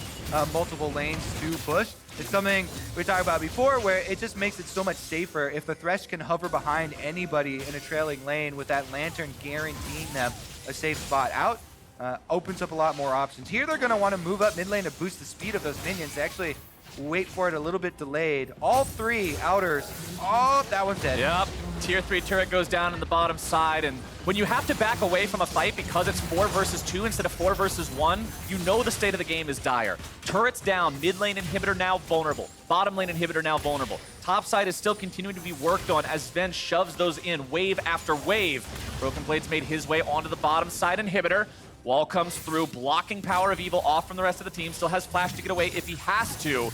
multiple lanes to push. It's something we talked about before where it just makes it so much safer if the Thresh can hover behind anybody in a trailing lane with that Lantern guaranteeing them a safe spot out. Opens up a lot more options. Here they're going to want to move up mid lane to boost the speed of those minions. They actually wait for it a little bit delayed. All 3 outers. Oh, that one's dead. Yep. Tier 3 turret goes down on the bottom side, and when you have to back away from a fight because it's 4 versus 2 instead of 4 versus 1, you know the state of the game is dire. Turret's down, mid lane inhibitor now vulnerable, bottom lane inhibitor now vulnerable. Top side is still continuing to be worked on as Zven shoves those in wave after wave. Broken Blade's made his way onto the bottom side inhibitor. Wall comes through, blocking PowerOfEvil off from the rest of the team. Still has flash to get away if he has to.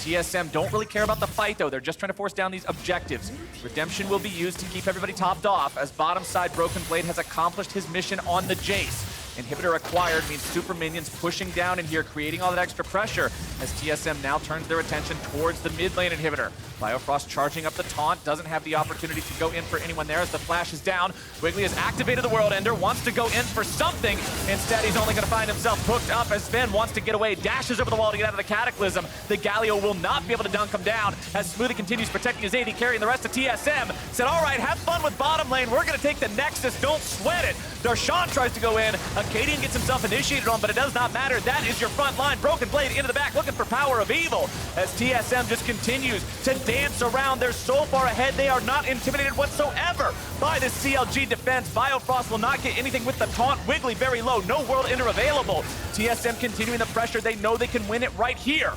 TSM don't really care about the fight, though. They're just trying to force down these objectives. Redemption will be used to keep everybody topped off, as bottom side Broken Blade has accomplished his mission on the Jayce. Inhibitor acquired means super minions pushing down in here, creating all that extra pressure as TSM now turns their attention towards the mid lane inhibitor. Biofrost charging up the taunt, doesn't have the opportunity to go in for anyone there as the flash is down. Wiggily has activated the World Ender, wants to go in for something. Instead, he's only going to find himself hooked up as Zven wants to get away, dashes over the wall to get out of the Cataclysm. The Galio will not be able to dunk him down as Smoothie continues protecting his AD carry, and the rest of TSM said, all right, have fun with bottom lane. We're going to take the Nexus. Don't sweat it. Darshan tries to go in. Akaadian gets himself initiated on, but it does not matter. That is your front line. Broken Blade into the back, looking for PowerOfEvil as TSM just continues to dance around. They're so far ahead, they are not intimidated whatsoever by this CLG defense. Biofrost will not get anything with the taunt. Wiggily very low, no World Ender available. TSM continuing the pressure. They know they can win it right here.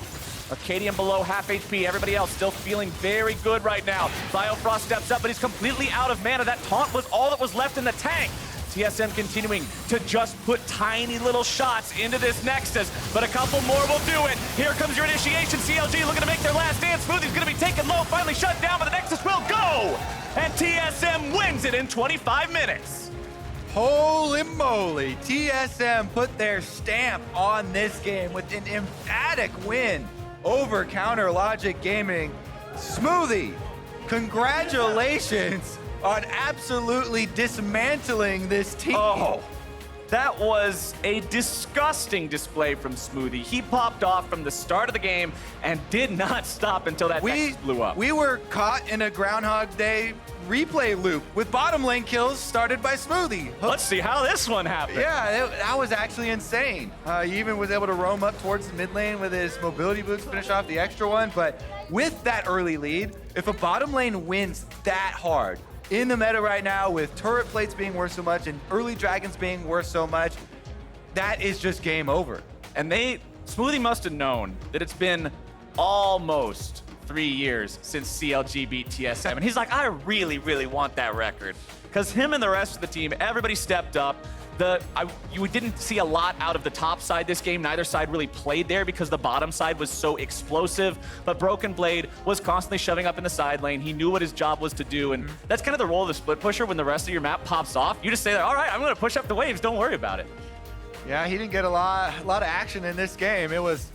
Akaadian below half HP. Everybody else still feeling very good right now. Biofrost steps up, but he's completely out of mana. That taunt was all that was left in the tank. TSM continuing to just put tiny little shots into this Nexus, but a couple more will do it. Here comes your initiation. CLG looking to make their last dance. Smoothie's going to be taken low, finally shut down, but the Nexus will go! And TSM wins it in 25 minutes. Holy moly, TSM put their stamp on this game with an emphatic win over Counter Logic Gaming. Smoothie, congratulations on absolutely dismantling this team. Oh, that was a disgusting display from Smoothie. He popped off from the start of the game and did not stop until that Nexus blew up. We were caught in a Groundhog Day replay loop with bottom lane kills started by Smoothie. Let's see how this one happened. Yeah, that was actually insane. He even was able to roam up towards the mid lane with his mobility boots, finish off the extra one. But with that early lead, if a bottom lane wins that hard, in the meta right now with turret plates being worth so much and early dragons being worth so much, that is just game over. And Smoothie must have known that it's been almost 3 years since CLG beat TSM. And he's like, I really, really want that record. Because him and the rest of the team, everybody stepped up. You didn't see a lot out of the top side this game. Neither side really played there because the bottom side was so explosive. But Broken Blade was constantly shoving up in the side lane. He knew what his job was to do. And that's kind of the role of the split pusher. When the rest of your map pops off, you just say, all right, I'm going to push up the waves. Don't worry about it. Yeah, he didn't get a lot of action in this game. It was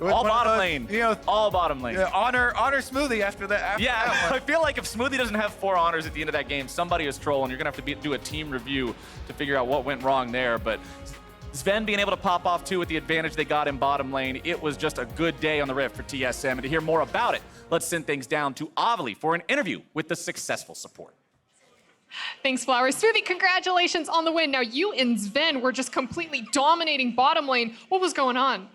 all bottom lane. You know, all bottom lane. Yeah, honor Smoothie after that. I feel like if Smoothie doesn't have 4 honors at the end of that game, somebody is trolling. You're going to have to do a team review to figure out what went wrong there. But Zven being able to pop off too with the advantage they got in bottom lane, it was just a good day on the Rift for TSM. And to hear more about it, let's send things down to Wiggily for an interview with the successful support. Thanks, Flowers. Smoothie, congratulations on the win. Now, you and Zven were just completely dominating bottom lane. What was going on?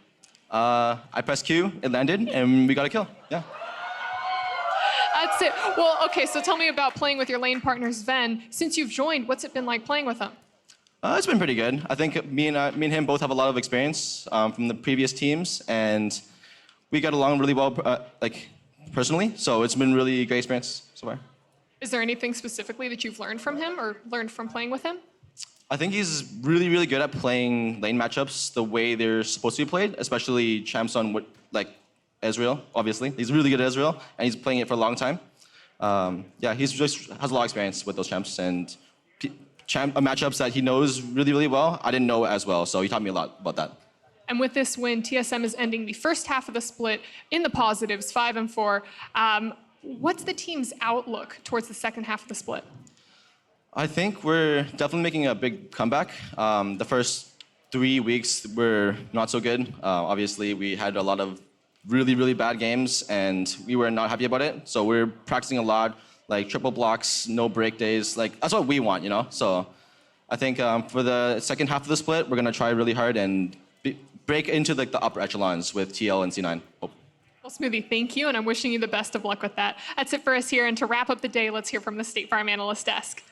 I pressed Q, it landed, and we got a kill. Yeah. That's it. Well, okay, so tell me about playing with your lane partner, Zven. Since you've joined, what's it been like playing with him? It's been pretty good. I think me and him both have a lot of experience from the previous teams, and we got along really well, personally. So it's been really great experience so far. Is there anything specifically that you've learned from him or learned from playing with him? I think he's really, really good at playing lane matchups the way they're supposed to be played, especially champs on Ezreal, obviously. He's really good at Ezreal, and he's playing it for a long time. Yeah, he just has a lot of experience with those champs, and matchups that he knows really, really well, I didn't know as well, so he taught me a lot about that. And with this win, TSM is ending the first half of the split in the positives, 5-4. What's the team's outlook towards the second half of the split? I think we're definitely making a big comeback. The first 3 weeks were not so good. Obviously, we had a lot of really, really bad games, and we were not happy about it. So we're practicing a lot, like triple blocks, no break days. Like that's what we want, you know. So I think for the second half of the split, we're gonna try really hard and break into like the upper echelons with TL and C9. Hope. Well, Smoothie, thank you, and I'm wishing you the best of luck with that. That's it for us here, and to wrap up the day, let's hear from the State Farm Analyst Desk.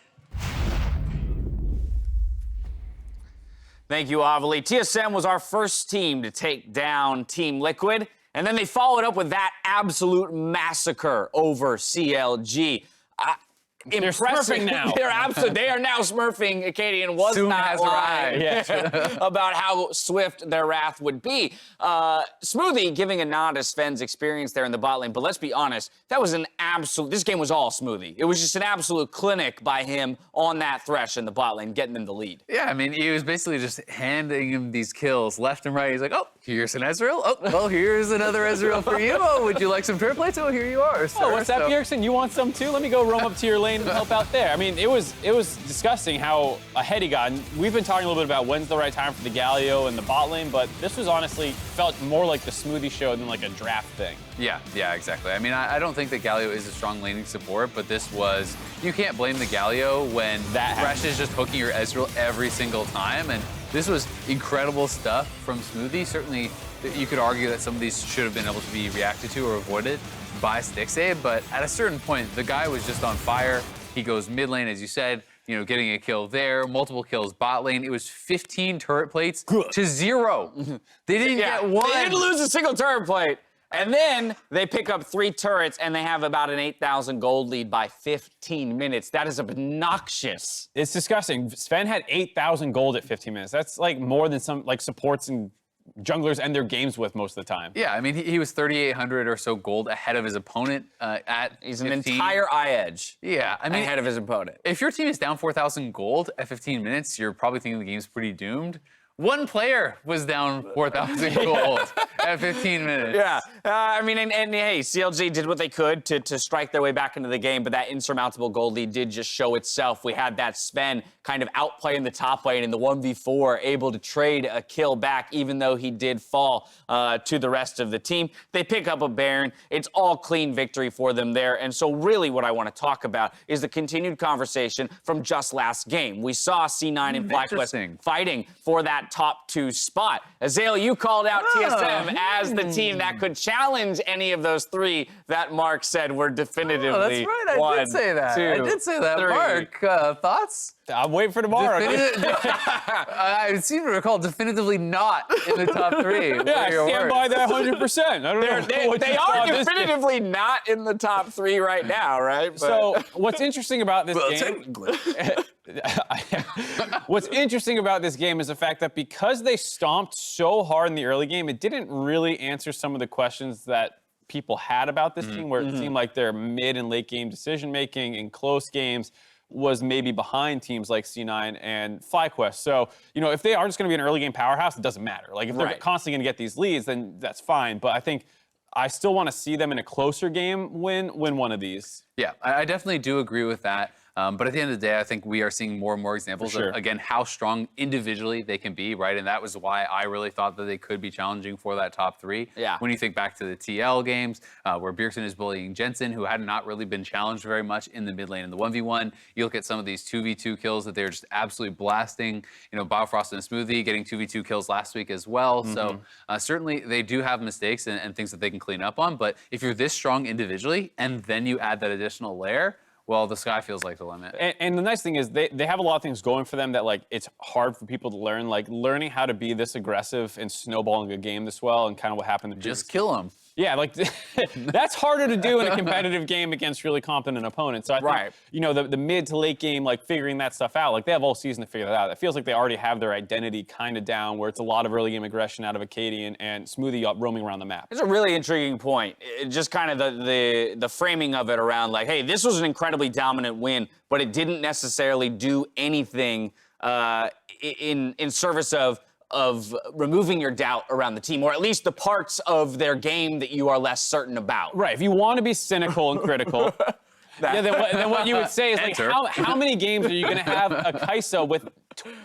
Thank you, Avali. TSM was our first team to take down Team Liquid, and then they followed up with that absolute massacre over CLG. They're smurfing now. They are now smurfing. Akaadian was Soon not has lying arrived. about how swift their wrath would be. Smoothie giving a nod to Sven's experience there in the bot lane, but let's be honest, that was an absolute, this game was all Smoothie. It was just an absolute clinic by him on that Thresh in the bot lane, getting them the lead. Yeah, I mean, he was basically just handing him these kills left and right. He's like, oh, here's an Ezreal. Oh, well, here's another Ezreal for you. Oh, would you like some turret plates? Oh, here you are, sir. Oh, what's that, Bjergsen? You want some too? Let me go roam up to your lane and help out there. I mean, it was disgusting how ahead he got. And we've been talking a little bit about when's the right time for the Galio and the bot lane, but this was honestly felt more like the Smoothie show than like a draft thing. Yeah, exactly. I mean, I don't think that Galio is a strong laning support, but this was, you can't blame the Galio when Thresh is just hooking your Ezreal every single time, and this was incredible stuff from Smoothie. Certainly, you could argue that some of these should have been able to be reacted to or avoided by Stixxay, but at a certain point, the guy was just on fire. He goes mid lane, as you said, you know, getting a kill there, multiple kills bot lane. It was 15 turret plates to 0. They didn't get one. They didn't lose a single turret plate. And then they pick up 3 turrets, and they have about an 8,000 gold lead by 15 minutes. That is obnoxious. It's disgusting. Zven had 8,000 gold at 15 minutes. That's like more than some like supports and junglers end their games with most of the time. Yeah, I mean, he was 3,800 or so gold ahead of his opponent at He's 15. an entire eye edge Yeah, I mean, ahead of his opponent. if your team is down 4,000 gold at 15 minutes, you're probably thinking the game's pretty doomed. One player was down 4,000 gold at 15 minutes. Yeah, I mean, and hey, CLG did what they could to strike their way back into the game, but that insurmountable gold lead did just show itself. We had that Zven kind of outplay in the top lane in the 1v4, able to trade a kill back, even though he did fall to the rest of the team. They pick up a Baron. It's all clean victory for them there. And so really what I want to talk about is the continued conversation from just last game. We saw C9 and FlyQuest fighting for that top 2 spot. Ezreal, you called out TSM as the team that could challenge any of those 3 that Mark said were definitively That's right, I did say that. I did say that. 3. Mark, thoughts? I'm waiting for tomorrow. I seem to recall definitively not in the top 3. Yeah, I stand by that 100%. I don't know what They you are saw this game. definitively not in the top 3 right now, right? But So what's interesting about this game? What's interesting about this game is the fact that because they stomped so hard in the early game, it didn't really answer some of the questions that people had about this team, where it seemed like their mid and late game decision making in close games was maybe behind teams like C9 and FlyQuest. So, you know, if they are just going to be an early game powerhouse, it doesn't matter. Like, if they're constantly going to get these leads, then that's fine. But I think I still want to see them in a closer game win one of these. Yeah, I definitely do agree with that. But at the end of the day, I think we are seeing more and more examples of, again, how strong individually they can be, right? And that was why I really thought that they could be challenging for that top 3. Yeah. When you think back to the TL games, where Bjergsen is bullying Jensen, who had not really been challenged very much in the mid lane in the 1v1. You look at some of these 2v2 kills that they're just absolutely blasting. You know, Biofrost and Smoothie getting 2v2 kills last week as well. So certainly they do have mistakes and things that they can clean up on. But if you're this strong individually, and then you add that additional layer, well, the sky feels like the limit. And the nice thing is they have a lot of things going for them that, like, it's hard for people to learn. Like, learning how to be this aggressive and snowballing a game this well, and kind of what happened to Just kill them. Yeah, like, that's harder to do in a competitive game against really competent opponents. So I think, you know, the mid to late game, like, figuring that stuff out, like, they have all season to figure that out. It feels like they already have their identity kind of down, where it's a lot of early game aggression out of Akaadian and Smoothie roaming around the map. It's a really intriguing point. Just kind of the framing of it around, like, hey, this was an incredibly dominant win, but it didn't necessarily do anything in service of removing your doubt around the team, or at least the parts of their game that you are less certain about. Right. If you want to be cynical and critical, Yeah, then what you would say is, like, Enter. how many games are you going to have a Kai'Sa with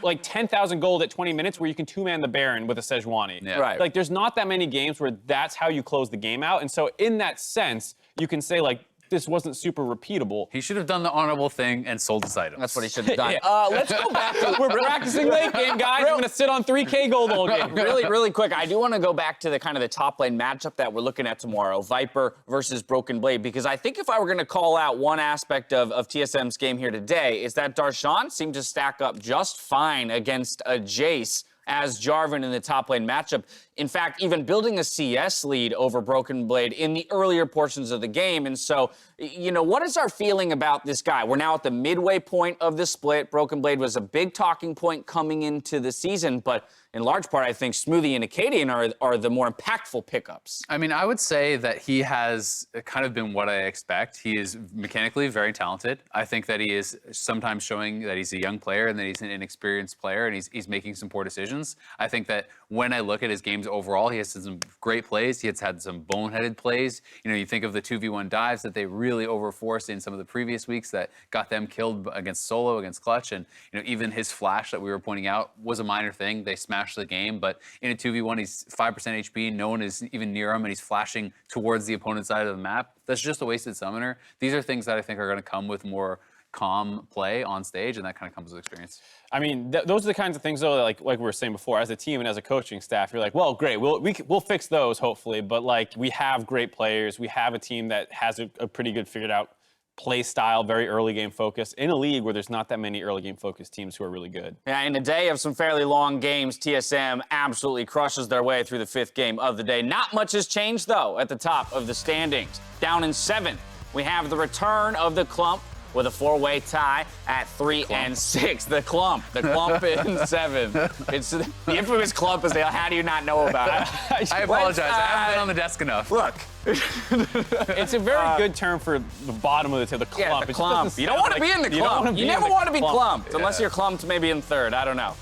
like 10,000 gold at 20 minutes where you can two-man the Baron with a Sejuani? Yeah. Right. Like, there's not that many games where that's how you close the game out. And so in that sense, you can say, like, this wasn't super repeatable. He should have done the honorable thing and sold his items. That's what he should have done. Let's go back to We're practicing late game, guys. I'm going to sit on 3K gold all game. really quick. I do want to go back to the kind of the top lane matchup that we're looking at tomorrow, Viper versus Broken Blade, because I think if I were going to call out one aspect of TSM's game here today is that Darshan seemed to stack up just fine against a Jayce as Jarvan in the top lane matchup. In fact, even building a CS lead over Broken Blade in the earlier portions of the game. And so, you know, what is our feeling about this guy? We're now at the midway point of the split. Broken Blade was a big talking point coming into the season, but in large part, I think Smoothie and Akaadian are the more impactful pickups. I mean, I would say that he has kind of been what I expect. He is mechanically very talented. I think that he is sometimes showing that he's a young player and that he's an inexperienced player and he's making some poor decisions. I think that when I look at his games overall, he has some great plays. He has had some boneheaded plays. You know, you think of the 2v1 dives that they really overforced in some of the previous weeks that got them killed against solo, against clutch. And, you know, even his flash that we were pointing out was a minor thing. They smashed the game, but in a 2v1, he's 5% HP. No one is even near him, and he's flashing towards the opponent's side of the map. That's just a wasted summoner. These are things that I think are going to come with more calm play on stage, and that kind of comes with experience. I mean, those are the kinds of things, though, like we were saying before, as a team and as a coaching staff, you're like, well, great, we'll fix those, hopefully, but, like, we have great players. We have a team that has a pretty good figured out play style, very early game focus, in a league where there's not that many early game focused teams who are really good. Yeah, in a day of some fairly long games, TSM absolutely crushes their way through the 5th game of the day. Not much has changed, though, at the top of the standings. Down in 7th, we have the return of the Clump with a 4-way tie at 3 and 6. The Clump in 7th. It's the infamous Clump, as how do you not know about it? I apologize. I haven't been on the desk enough. Look. It's a very good term for the bottom of the table, the clump. Yeah, the It just clump. doesn't You don't sound want to be in the clump. You never want to be clumped, unless you're clumped maybe in 3rd. I don't know.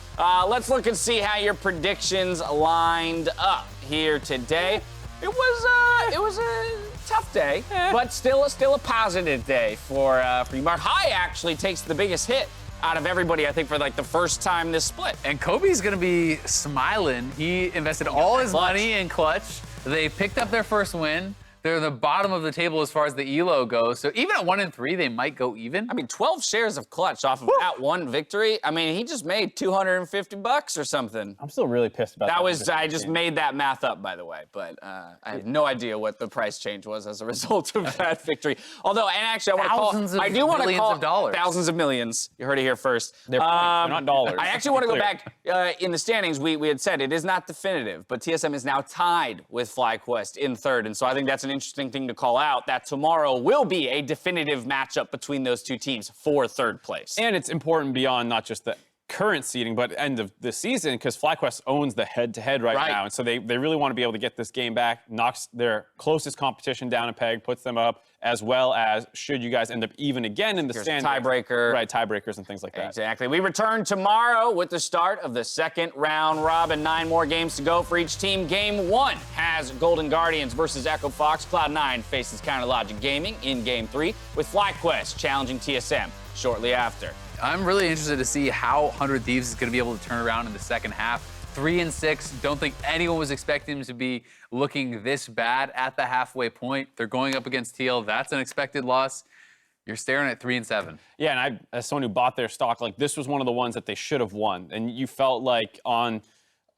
Let's look and see how your predictions lined up here today. It was a tough day, but still a positive day for you. Mark High actually takes the biggest hit out of everybody, I think, for like the first time this split. And Kobe's going to be smiling. He invested all his money in clutch. They picked up their first win. They're the bottom of the table as far as the elo goes. So even at 1 and 3, they might go even. I mean, 12 shares of clutch off of that one victory. I mean, he just made $250 or something. I'm still really pissed about that. I just made that math up, by the way, but I have no idea what the price change was as a result of that victory. Although, and actually, I do want to call dollars. Thousands of millions. You heard it here first. They're points, they're not dollars. I actually want to go back in the standings. We had said it is not definitive, but TSM is now tied with FlyQuest in 3rd, and so I think that's an interesting thing to call out, that tomorrow will be a definitive matchup between those two teams for 3rd place. And it's important beyond not just the current seeding, but end of the season, because FlyQuest owns the head-to-head right now, and so they really want to be able to get this game back, knocks their closest competition down a peg, puts them up, as well as should you guys end up even again in the standings. Tiebreaker. Right, tiebreakers and things like that. Exactly. We return tomorrow with the start of the 2nd round robin. 9 more games to go for each team. Game 1 has Golden Guardians versus Echo Fox. Cloud9 faces Counter Logic Gaming in Game 3, with FlyQuest challenging TSM shortly after. I'm really interested to see how 100 Thieves is going to be able to turn around in the second half. 3 and 6. Don't think anyone was expecting them to be looking this bad at the halfway point. They're going up against TL. That's an expected loss. You're staring at 3 and 7. Yeah, and I, as someone who bought their stock, like, this was one of the ones that they should have won. And you felt like on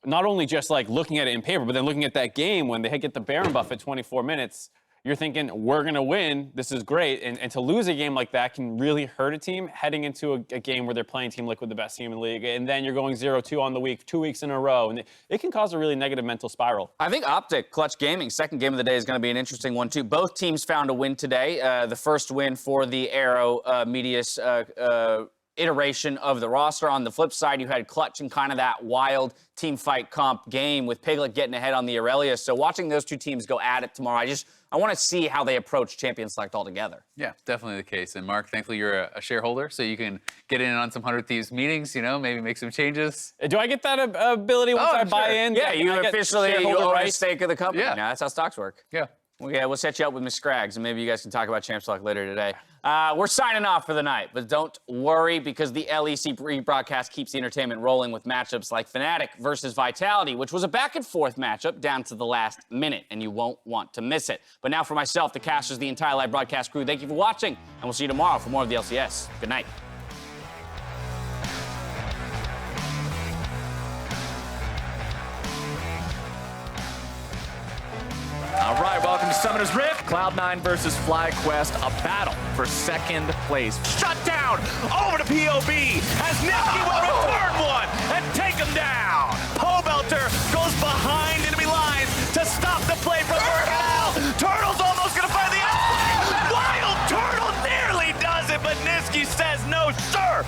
not only just like looking at it in paper, but then looking at that game when they get the Baron buff at 24 minutes, you're thinking, we're going to win. This is great. And to lose a game like that can really hurt a team heading into a game where they're playing Team Liquid, the best team in the league. And then you're going 0-2 on the week, 2 weeks in a row. And it can cause a really negative mental spiral. I think Optic, Clutch Gaming, 2nd game of the day is going to be an interesting one, too. Both teams found a win today. The first win for the Aero Medius iteration of the roster. On the flip side, you had Clutch in kind of that wild team fight comp game with Piglet getting ahead on the Aurelia. So watching those two teams go at it tomorrow, I want to see how they approach Champion Select altogether. Yeah, definitely the case. And Mark, thankfully you're a shareholder, so you can get in on some 100 Thieves meetings, you know, maybe make some changes. Do I get that ability once I buy in? Yeah, you officially own a stake of the company. Yeah. Now that's how stocks work. Yeah. Yeah, we'll set you up with Miss Scraggs, and maybe you guys can talk about Champs Talk later today. We're signing off for the night, but don't worry, because the LEC rebroadcast keeps the entertainment rolling with matchups like Fnatic versus Vitality, which was a back-and-forth matchup down to the last minute, and you won't want to miss it. But now for myself, the casters, the entire live broadcast crew, thank you for watching, and we'll see you tomorrow for more of the LCS. Good night. All right, welcome to Summoner's Rift. Cloud9 versus FlyQuest, a battle for second place. Shut down over to POV as Nicky will return one and take him down. Pobelter goes behind enemy lines to stop the play from Virgil. Turtle's almost gonna find the outplay. Wild Turtle nearly does it, but Niski says no, sir.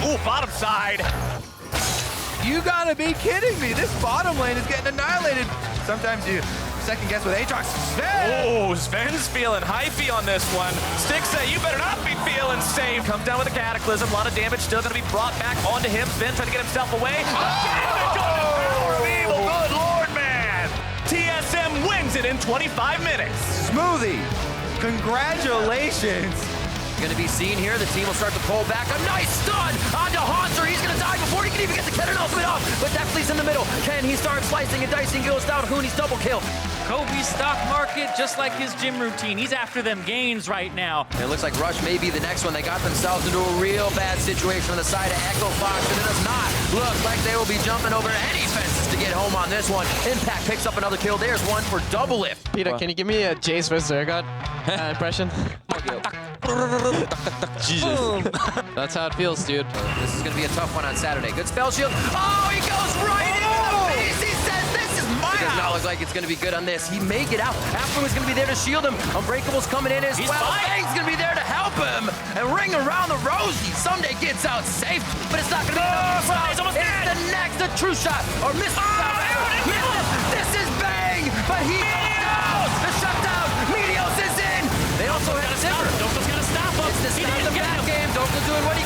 Ooh, bottom side. You gotta be kidding me. This bottom lane is getting annihilated. Sometimes you second guess with Aatrox. Zven! Oh, Zven's feeling hyphy on this one. Stixxay, you better not be feeling safe. Comes down with a Cataclysm. A lot of damage still going to be brought back onto him. Zven trying to get himself away. PowerOfEvil, good lord, man. TSM wins it in 25 minutes. Smoothie, congratulations. Going to be seen here. The team will start to pull back. A nice stun onto Haunter. He's going to die before he can even get the Kennen ultimate off. But Deathly's in the middle. Can he start slicing and dicing? Goes down. Hooney's double kill. Kobe's stock market, just like his gym routine. He's after them gains right now. And it looks like Rush may be the next one. They got themselves into a real bad situation on the side of Echo Fox, and it does not look like they will be jumping over any fences to get home on this one. Impact picks up another kill. There's one for double lift. Peter, can you give me a Jayce vs. Zergot impression? Jesus. That's how it feels, dude. This is going to be a tough one on Saturday. Good spell shield. Oh, he goes right into the face. He says, this is my It does not look like it's going to be good on this. He may get out. Afterwards going to be there to shield him. Unbreakable's coming in as well. Fang's going to be there to help him. And ring around the rosy. Someday gets out safe, but it's not going to be enough. It's the next, the true shot. Or missed shot. This is Bang, but he goes down. The shutdown. Meteos is in. They also have Zipper. Doka's gonna stop him. It's the start of the back game. Doka's doing what he